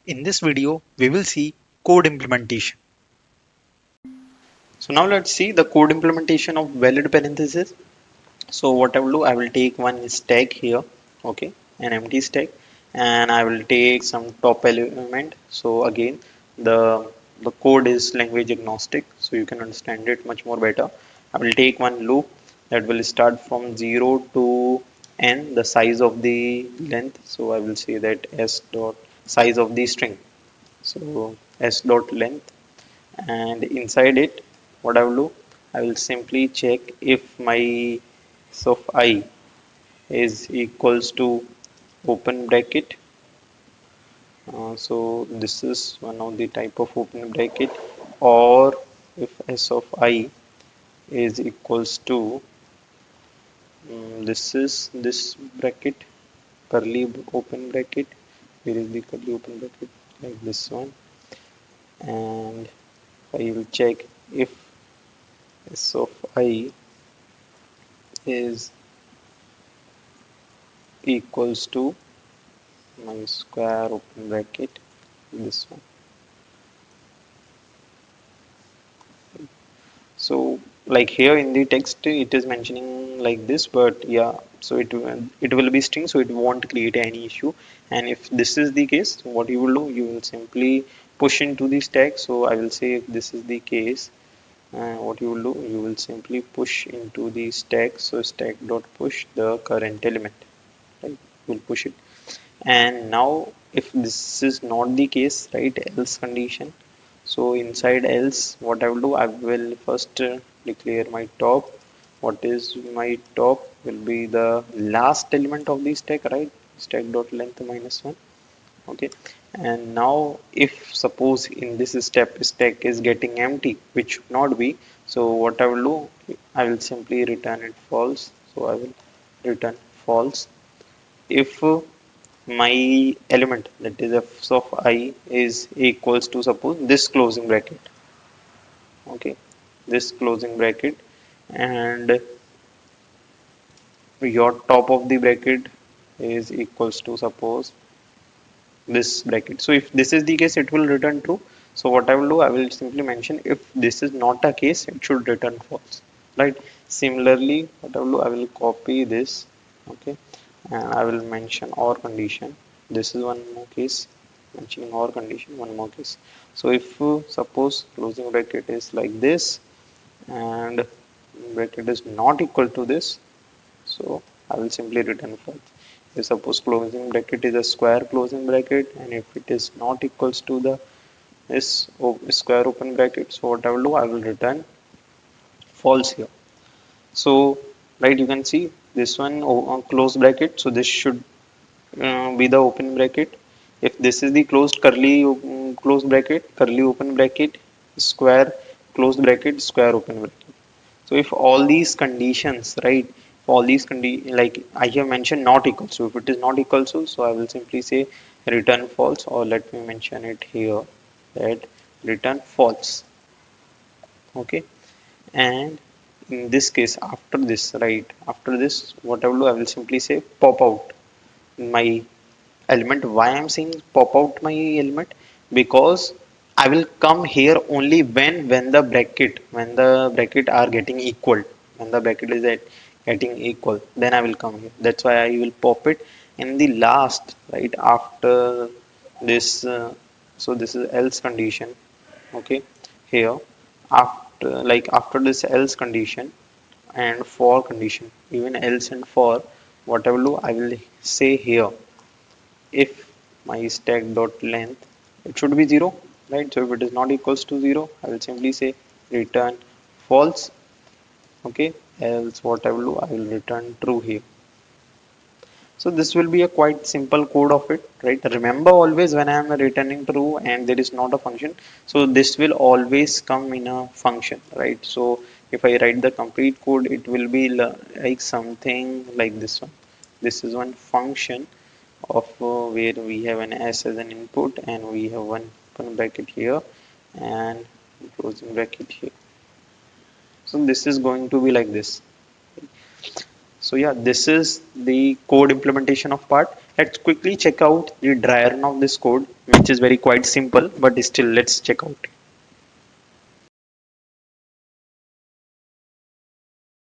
In this video, we will see code implementation. So now let's see the code implementation of valid parenthesis. So what I will do, I will take one stack here, okay, an empty stack, and I will take some top element. So again, the code is language agnostic, so you can understand it much more better. I will take one loop that will start from 0 to n, the size of the length. So I will say that s dot size of the string. So s dot length, and inside it what I will do, I will simply check if my of I is equals to open bracket. So this is one of the type of open bracket, or if s of I is equals to this is this bracket, curly open bracket. Here is the curly open bracket, like this one, and I will check if s of I is equals to my square open bracket, this one. So like here in the text it is mentioning like this, but yeah, so it will be string, so it won't create any issue. And if this is the case, what you will do, you will simply push into the stack. So I will say if this is the case, what you will do, you will simply push into the stack. So stack dot push the current element, right? You will push it. And now if this is not the case, right, else condition. So inside else, what I will do, I will first declare my top. What is my top will be the last element of the stack, right? Stack dot length minus one. Okay. And now if suppose in this step stack is getting empty, which should not be, so what I will do, I will simply return it false. So I will return false if my element, that is f of I, is equals to suppose this closing bracket, okay, this closing bracket, and your top of the bracket is equals to suppose this bracket. So if this is the case, it will return true. So what I will do, I will simply mention if this is not a case, it should return false, right? Similarly, what I will do, I will copy this, okay, and I will mention or condition. This is one more case, mentioning or condition, one more case. So if suppose closing bracket is like this and bracket is not equal to this, so I will simply return false. If suppose closing bracket is a square closing bracket, and if it is not equals to the square open bracket, so what I will do, I will return false here. So right, you can see this one close bracket, so this should be the open bracket. If this is the closed curly closed bracket, curly open bracket, square closed bracket, square open bracket. So if all these conditions, right, if all these like I have mentioned not equal, so if it is not equal to, so I will simply say return false, or let me mention it here that return false, okay. And in this case, after this, right, after this, what I will do, I will simply say pop out my element. Why I'm saying pop out my element? Because I will come here only when the bracket are getting equal. When the bracket is at getting equal, then I will come here. That's why I will pop it in the last, right, after this. So this is else condition, okay. Here after, like after this else condition and for condition, even else and for, what I will do, I will say here if my stack dot length, it should be 0, right? So if it is not equals to 0, I will simply say return false, okay. Else what I will do, I will return true here. So this will be a quite simple code of it, right? Remember always when I am returning true and there is not a function, so this will always come in a function, right? So if I write the complete code, it will be like something like this one. This is one function of where we have an s as an input, and we have one open bracket here and closing bracket here. So this is going to be like this. So yeah, this is the code implementation of part. Let's quickly check out the dry run of this code, which is very quite simple, but still let's check out.